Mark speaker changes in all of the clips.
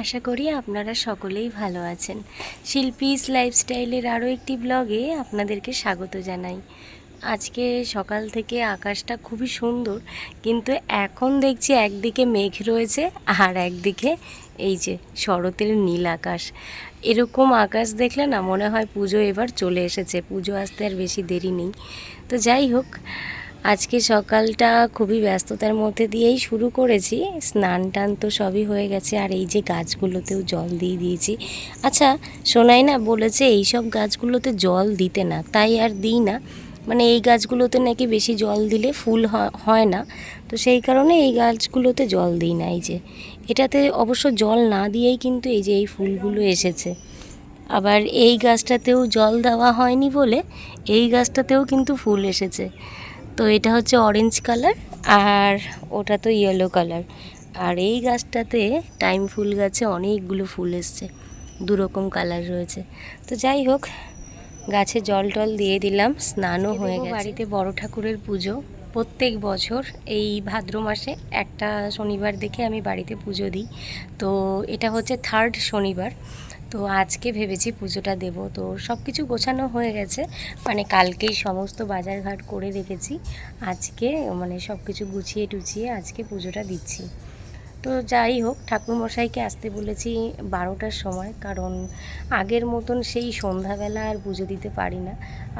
Speaker 1: আশা করি আপনারা সকলেই ভালো আছেন। শিল্পীস লাইফস্টাইলের আরও একটি ব্লগে আপনাদেরকে স্বাগত জানাই। আজকে সকাল থেকে আকাশটা খুবই সুন্দর, কিন্তু এখন দেখছি একদিকে মেঘ রয়েছে আর একদিকে এই যে শরতের নীল আকাশ। এরকম আকাশ দেখলে না মনে হয় পুজো এবার চলে এসেছে, পুজো আসতে আর বেশি দেরি নেই। তো যাই হোক, আজকে সকালটা খুবই ব্যস্ততার মধ্যে দিয়েই শুরু করেছি। স্নান টান তো সবই হয়ে গেছে, আর এই যে গাছগুলোতেও জল দিয়ে দিয়েছি। আচ্ছা, সোনাই না বলেছে এই সব গাছগুলোতে জল দিতে না, তাই আর দিই না। মানে এই গাছগুলোতে নাকি বেশি জল দিলে ফুল হয় না, তো সেই কারণে এই গাছগুলোতে জল দিই না। এই যে এটাতে অবশ্য জল না দিয়েই কিন্তু এই যে এই ফুলগুলো এসেছে। আবার এই গাছটাতেও জল দেওয়া হয়নি বলে এই গাছটাতেও কিন্তু ফুল এসেছে। তো এটা হচ্ছে অরেঞ্জ কালার, আর ওটা তো ইয়েলো কালার। আর এই গাছটাতে টাইম ফুল গাছে অনেকগুলো ফুল এসছে, দুরকম কালার রয়েছে। তো যাই হোক, গাছে জল টল দিয়ে দিলাম, স্নানও হয়ে গেছে। বাড়িতে বড় ঠাকুরের পুজো প্রত্যেক বছর এই ভাদ্র মাসে একটা শনিবার দেখে আমি বাড়িতে পুজো দিই। তো এটা হচ্ছে 3rd শনিবার। তো আজকে ভেবেছি পুজোটা দেব। তো সব কিছু গোছানো হয়ে গেছে, মানে কালকেই সমস্ত বাজারঘাট করে রেখেছি। আজকে মানে সব কিছু গুছিয়ে টুছিয়ে আজকে পুজোটা দিচ্ছি। তো যাই হোক, ঠাকুরমশাইকে আসতে বলেছি 12টার সময়, কারণ আগের মতন সেই সন্ধ্যাবেলা আর পুজো দিতে পারি না।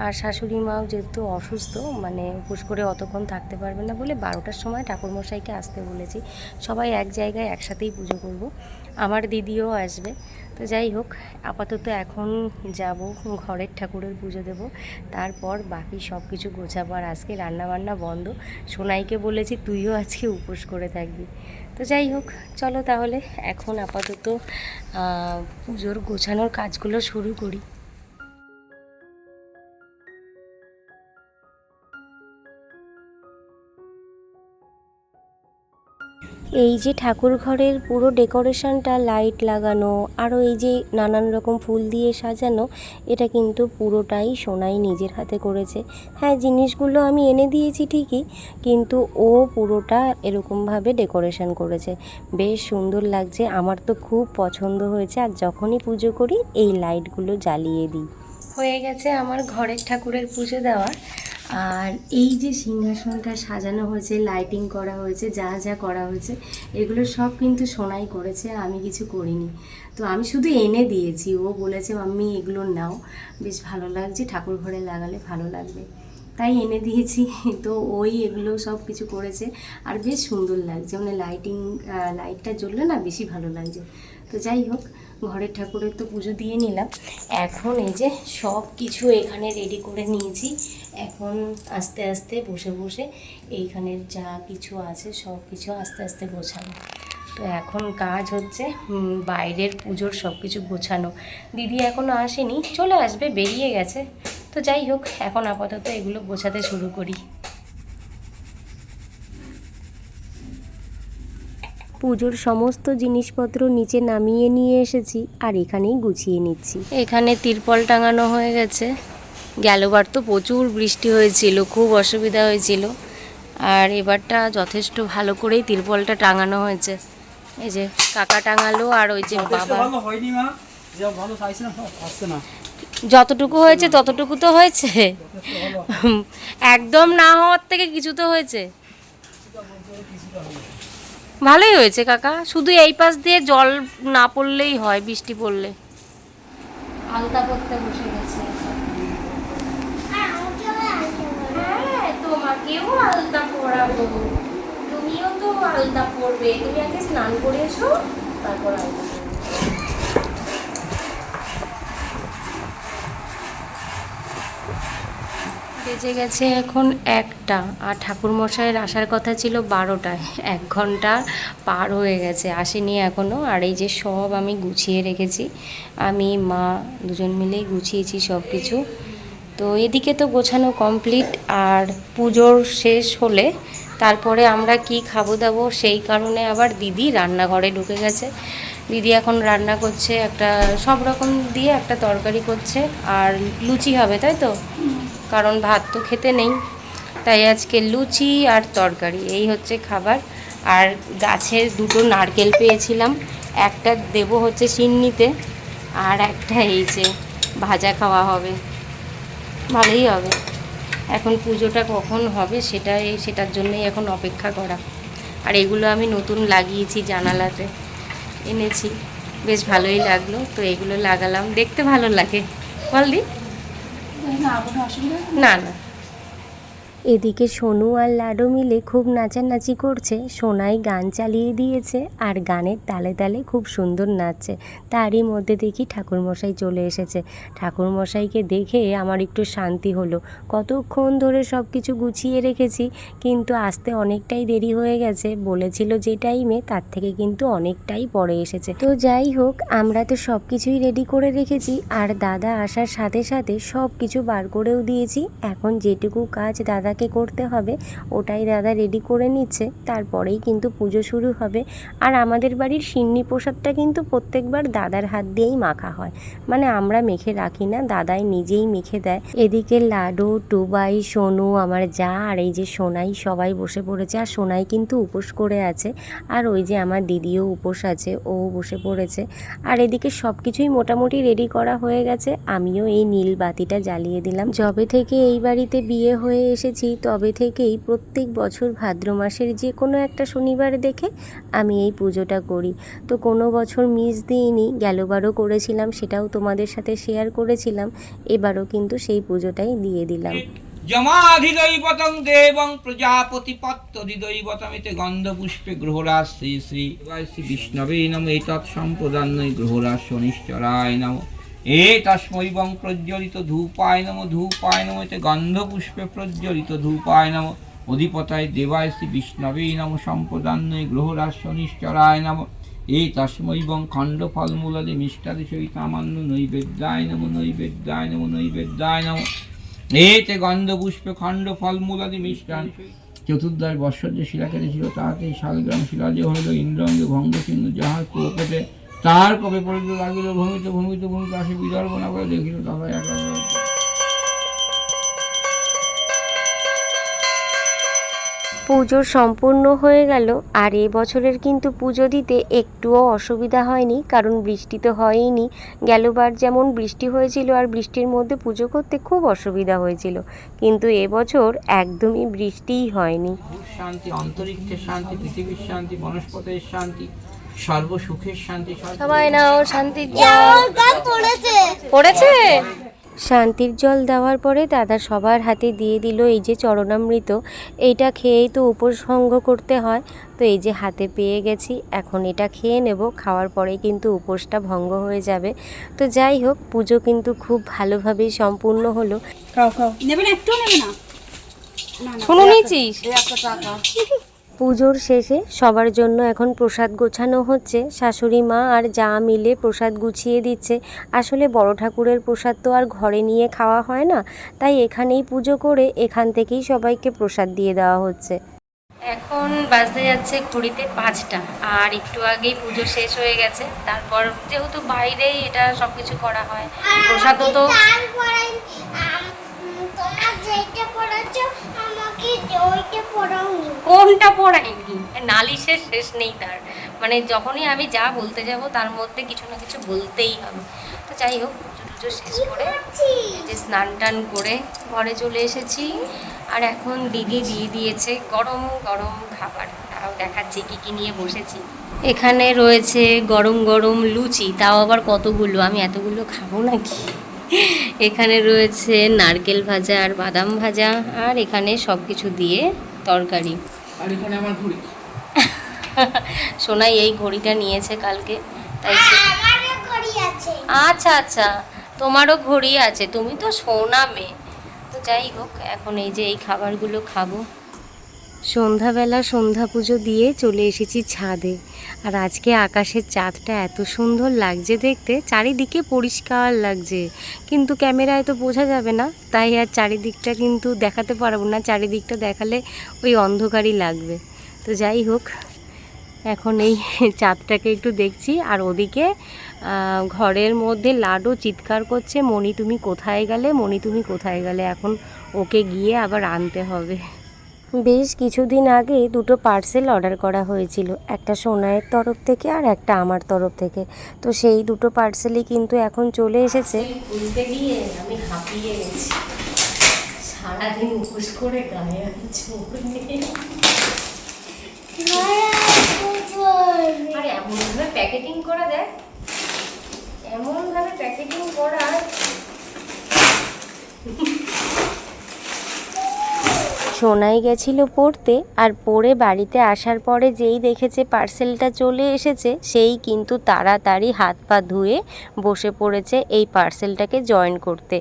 Speaker 1: আর শাশুড়ি মাও যেহেতু অসুস্থ, মানে উপোস করে অতক্ষণ থাকতে পারবে না বলে 12টার সময় ঠাকুরমশাইকে আসতে বলেছি। সবাই এক জায়গায় একসাথেই পুজো করব, আমার দিদিও আসবে। তো যাই হোক, আপাতত এখন যাব ঘরের ঠাকুরের পুজো দেব, তারপর বাকি সব কিছু গোছাবো। আর আজকে রান্নাবান্না বন্ধ, সোনাইকে বলেছি তুইও আজকে উপোস করে থাকবি। তো যাই হোক, চলো তাহলে এখন আপাতত পুজোর গোছানোর কাজগুলো শুরু করি। এই যে ঠাকুর ঘরের পুরো ডেকোরেশনটা, লাইট লাগানো, আরও এই যে নানান রকম ফুল দিয়ে সাজানো, এটা কিন্তু পুরোটাই সোনাই নিজের হাতে করেছে। হ্যাঁ, জিনিসগুলো আমি এনে দিয়েছি ঠিকই, কিন্তু ও পুরোটা এরকমভাবে ডেকোরেশন করেছে। বেশ সুন্দর লাগছে, আমার তো খুব পছন্দ হয়েছে। আর যখনই পুজো করি এই লাইটগুলো জ্বালিয়ে দিই। হয়ে গেছে আমার ঘরের ঠাকুরের পুজো দেওয়া। আর এই যে সিংহাসনটা সাজানো হয়েছে, লাইটিং করা হয়েছে, যা যা করা হয়েছে এগুলো সব কিন্তু সোনাই করেছে, আমি কিছু করিনি। তো আমি শুধু এনে দিয়েছি, ও বলেছে মাম্মি এগুলো নাও, বেশ ভালো লাগছে, ঠাকুর ঘরে লাগালে ভালো লাগবে, তাই এনে দিয়েছি। তো ওই এগুলো সব কিছু করেছে, আর বেশ সুন্দর লাগছে, মানে লাইটটা জ্বললে না বেশি ভালো লাগছে। তো যাই হোক, ঘরের ঠাকুরের তো পুজো দিয়ে নিলাম। এখন এই যে সব কিছু এখানে রেডি করে নিয়েছি, এখন আস্তে আস্তে বসে বসে এইখানের যা কিছু আছে সব কিছু আস্তে আস্তে গোছানো। তো এখন কাজ হচ্ছে বাইরের পুজোর সব কিছু গোছানো। দিদি এখনও আসেনি, চলে আসবে, বেরিয়ে গেছে। তো যাই হোক, এখন আপাতত এগুলো গোছাতে শুরু করি। পুজোর সমস্ত জিনিসপত্র নিচে নামিয়ে নিয়ে এসেছি, আর এখানেই গুছিয়ে নিচ্ছি। এখানে তিরপল টাঙানো হয়ে গেছে। গেলবার তো প্রচুর বৃষ্টি হয়েছিল, খুব অসুবিধা হয়েছিল, আর এবারটা যথেষ্ট ভালো করেই তিরপলটা টাঙানো হয়েছে। এই যে কাকা টাঙালো, আর ওই যে বাবা। যতটুকু হয়েছে ততটুকু তো হয়েছে, একদম না হওয়ার থেকে কিছু তো হয়েছে। ভালোই হয়েছে কাকা, শুধু এই পাশ দিয়ে জল না পড়লেই হয়, বৃষ্টি পড়লে। আলতা পড়তে বসে গেছে। হ্যাঁ, তোমাকেও আলতা পরাবো, তুমিও তো আলতা পরবে। তুমি আগে স্নান করে এসো, তারপর আলতা পরবে। বেজে গেছে এখন 1টা, আর ঠাকুরমশাইয়ের আসার কথা ছিল 12টায়। 1 ঘন্টা পার হয়ে গেছে, আসেনি এখনও। আর এই যে সব আমি গুছিয়ে রেখেছি, আমি মা দুজন মিলেই গুছিয়েছি সব কিছু। তো এদিকে তো গোছানো কমপ্লিট, আর পুজোর শেষ হলে তারপরে আমরা কি খাবো দাবো, সেই কারণে আবার দিদি রান্নাঘরে ঢুকে গেছে। দিদি এখন রান্না করছে, একটা সব রকম দিয়ে একটা তরকারি করছে, আর লুচি হবে, তাই তো? কারণ ভাত তো খেতে নেই, তাই আজকে লুচি আর তরকারি এই হচ্ছে খাবার। আর গাছের 2টো নারকেল পেয়েছিলাম, একটা দেব হচ্ছে সিন্নিতে, আর একটা এই যে ভাজা খাওয়া হবে, ভালোই হবে। এখন পুজোটা কখন হবে সেটার জন্যই এখন অপেক্ষা করা। আর এগুলো আমি নতুন লাগিয়েছি, জানালাতে এনেছি, বেশ ভালোই লাগলো, তো এগুলো লাগালাম, দেখতে ভালো লাগে। বল দি। না না। এদিকে সোনু আর লাডো মিলে খুব নাচানাচি করছে। সোনাই গান চালিয়ে দিয়েছে আর গানের তালে তালে খুব সুন্দর নাচছে। তারই মধ্যে দেখি ঠাকুরমশাই চলে এসেছে। ঠাকুরমশাইকে দেখে আমার একটু শান্তি হলো। কতক্ষণ ধরে সব কিছু গুছিয়ে রেখেছি, কিন্তু আসতে অনেকটাই দেরি হয়ে গেছে। বলেছিল যে টাইমে, তার থেকে কিন্তু অনেকটাই পরে এসেছে। তো যাই হোক, আমরা তো সব কিছুই রেডি করে রেখেছি, আর দাদা আসার সাথে সাথে সব কিছু বার করেও দিয়েছি। এখন যেটুকু কাজ দাদাকে করতে হবে ওটাই দাদা রেডি করে নিচ্ছে, তারপরেই কিন্তু পুজো শুরু হবে। আর আমাদের বাড়ির সিন্নি প্রসাদটা কিন্তু প্রত্যেকবার দাদার হাত দিয়েই মাখা হয়, মানে আমরা মেখে রাখি না, দাদাই নিজেই মেখে দেয়। এদিকে লাডু, টুবাই, সোনু, আমার যা আর এই যে সোনাই সবাই বসে পড়েছে। আর সোনাই কিন্তু উপোস করে আছে, আর ওই যে আমার দিদিও উপোস আছে, ও বসে পড়েছে। আর এদিকে সব কিছুই মোটামুটি রেডি করা হয়ে গেছে। আমিও এই নীল বাতিটা জ্বালিয়ে দিলাম। যবে থেকে এই বাড়িতে বিয়ে হয়ে এসেছি তবে থেকেই প্রত্যেক বছর ভাদ্র মাসের যে কোনো একটা শনিবার দেখে আমি এই পুজোটা করি। তো কোনো বছর মিস দিইনি, গেলবারও করেছিলাম, সেটাও তোমাদের সাথে শেয়ার করেছিলাম। এবারও কিন্তু সেই পুজোটাই দিয়ে দিলাম।
Speaker 2: যমাধিদৈবতং দেবং প্রজাপতিপত্তদিদৈবতমিতে গন্ধপুষ্পে গ্রহরাজ শ্রী শ্রী শ্রী বিষ্ণবে নমঃ এতৎ সম্পদান্নৈ গ্রহরাজ শনিশ্চরায় নমঃ এতস্মৈবং প্রজ্বলিত ধূপায় নমঃ ধূপায় নমঃ এতে গন্ধপুষ্পে প্রজ্বলিত ধূপায় নমঃ অধিপতায় দেবায় শ্রী বিষ্ণবে নমঃ সম্পদান্নৈ গ্রহরাজ শনিশ্চরায় নমঃ এতস্মৈবং খণ্ডফলমূলাদি মিষ্টাদি সহিতামান্য নৈবেদ্যায় নমঃ নৈবেদ্যায় নমঃ নৈবেদ্যায় নমঃ এতে গন্ধপুষ্পে খণ্ড ফলমূলাদি মিষ্টান। চতুর্দশ বৎসর যে শিলাকেটে ছিল তাহাতে শালগ্রাম শিলা যে হইল ইন্দ্রাঙ্গে ভঙ্গ চিহ্ন, যাহার কোপেতে তার কবে পড়িতে লাগিল ভূমিতে ভূমিতে ভূমিতে আসে বিদর্ভ না করে দেখিল তাহা একা।
Speaker 1: পুজো সম্পূর্ণ হয়ে গেল। আর এ বছরের কিন্তু পুজো দিতে একটুও অসুবিধা হয়নি, কারণ বৃষ্টি তো হয়ইনি। গেলবার যেমন বৃষ্টি হয়েছিল আর বৃষ্টির মধ্যে পুজো করতে খুব অসুবিধা হয়েছিল, কিন্তু এবছর একদমই বৃষ্টিই হয়নি।
Speaker 2: শান্তি, অন্তরিক্ষের শান্তি, পৃথিবীর শান্তি, বনস্পতির শান্তি, সর্বসুখের শান্তি।
Speaker 1: সবাই নাও শান্তির জল। পড়েছে। শান্তির জল দেওয়ার পরে দাদা সবার হাতে দিয়ে দিল এই যে চরণামৃত। এইটা খেয়েই তো উপোস ভঙ্গ করতে হয়, তো এই যে হাতে পেয়ে গেছি, এখন এটা খেয়ে নেব। খাওয়ার পরেই কিন্তু উপোসটা ভঙ্গ হয়ে যাবে। তো যাই হোক, পুজো কিন্তু খুব ভালোভাবেই সম্পূর্ণ হলো।
Speaker 3: নেবে না, একটু নেবে না।
Speaker 1: শুনে নিয়েছিস? পুজোর শেষে সবার জন্য এখন প্রসাদ গোছানো হচ্ছে। শাশুড়ি মা আর যা মিলে প্রসাদ গুছিয়ে দিচ্ছে। আসলে বড় ঠাকুরের প্রসাদ তো আর ঘরে নিয়ে খাওয়া হয় না, তাই এখানেই পুজো করে এখান থেকেই সবাইকে প্রসাদ দিয়ে দেওয়া হচ্ছে। এখন বাজতে যাচ্ছে ঘড়িতে 5টা, আর একটু আগেই পুজো শেষ হয়ে গেছে। তারপর যেহেতু বাইরেই এটা সব কিছু করা হয়, প্রসাদও তো কোনটা পড়াইনি, নালিশের শেষ নেই তার, মানে যখনই আমি যা বলতে যাব তার মধ্যে কিছু না কিছু বলতেই হবে। তো যাই হোক, পুজো শেষ করে যে স্নান টান করে ঘরে চলে এসেছি। আর এখন দিদি দিয়ে দিয়েছে গরম গরম খাবার, তারাও দেখাচ্ছি কী কী নিয়ে বসেছি। এখানে রয়েছে গরম গরম লুচি, তাও আবার কতগুলো, আমি এতগুলো খাবো নাকি। এখানে রয়েছে নারকেল ভাজা আর বাদাম ভাজা, আর এখানে সব কিছু দিয়ে তরকারি।
Speaker 2: আর এখানে আমার ঘড়ি।
Speaker 1: সোনাই এই ঘড়িটা নিয়েছে কালকে, তাই আচ্ছা আচ্ছা, তোমারও ঘড়ি আছে, তুমি তো সোনা মেয়ে। তো যাই হোক, এখন এই যে এই খাবারগুলো খাবো। সন্ধ্যাবেলা সন্ধ্যা পুজো দিয়ে চলে এসেছি ছাদে। আর আজকে আকাশের চাঁদটা এত সুন্দর লাগছে দেখতে, চারিদিকে পরিষ্কার লাগছে, কিন্তু ক্যামেরায় তো বোঝা যাবে না, তাই আর চারিদিকটা কিন্তু দেখাতে পারবো না। চারিদিকটা দেখালে ওই অন্ধকারই লাগবে। তো যাই হোক, এখন এই চাঁদটাকে একটু দেখছি। আর ওদিকে ঘরের মধ্যে লাডু চিৎকার করছে, মণি তুমি কোথায় গেলে, মণি তুমি কোথায় গেলে। এখন ওকে গিয়ে আবার আনতে হবে। বেশ কিছুদিন আগে দুটো পার্সেল অর্ডার করা হয়েছিল, একটা সোনাইয়ের তরফ থেকে আর একটা আমার তরফ থেকে। তো সেই দুটো পার্সেলই কিন্তু এখন চলে এসেছে। খুলতে গিয়ে আমি হাঁপিয়ে গেছি, সারাদিন উপোস করে গায়ে আরে এমনভাবে প্যাকেটিং করা দেয়, এমনভাবে প্যাকেটিং করা। সোনাই গেছিল পড়তে, আর পড়ে বাড়িতে আসার পরে যেই দেখেছে পার্সেলটা চলে এসেছে, সেই কিন্তু তাড়াতাড়ি হাত পা ধুয়ে বসে পড়েছে এই পার্সেলটাকে জয়েন করতে।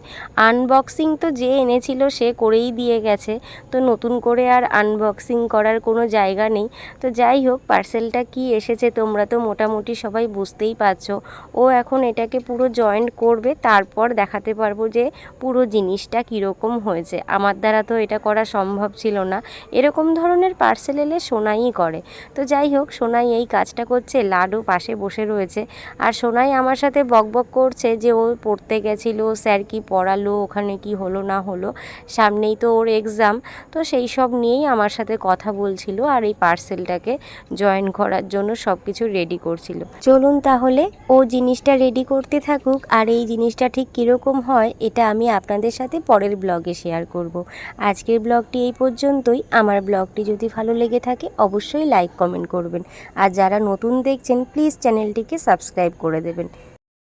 Speaker 1: আনবক্সিং তো যে এনেছিল সে করেই দিয়ে গেছে, তো নতুন করে আর আনবক্সিং করার কোনো জায়গা নেই। তো যাই হোক, পার্সেলটা কি এসেছে তোমরা তো মোটামুটি সবাই বুঝতেই পারছো। ও এখন এটাকে পুরো জয়েন্ট করবে, তারপর দেখাতে পারবো যে পুরো জিনিসটা কীরকম হয়েছে। আমার দ্বারা তো এটা করা সম্ভব ছিল না, এরকম ধরনের পার্সেল এলে সোনাই করে। তো যাই হোক, সোনাই এই কাজটা করছে, লাডু পাশে বসে রয়েছে। আর সোনাই আমার সাথে বকবক করছে যে ও পড়তে গেছিল, স্যার কি পড়ালো, ওখানে কি হলো না হলো, সামনেই তো ওর এক্সাম। তো সেই সব নিয়েই আমার সাথে কথা বলছিল, আর এই পার্সেলটাকে জয়েন করার জন্য সব কিছু রেডি করছিল। চলুন তাহলে ও জিনিসটা রেডি করতে থাকুক, আর এই জিনিসটা ঠিক কীরকম হয় এটা আমি আপনাদের সাথে পরের ব্লগে শেয়ার করব। আজকের ব্লগটি এই পর্যন্তই। আমার ব্লগটি যদি ভালো লেগে থাকে অবশ্যই লাইক কমেন্ট করবেন, আর যারা নতুন দেখছেন প্লিজ চ্যানেলটিকে সাবস্ক্রাইব করে দেবেন।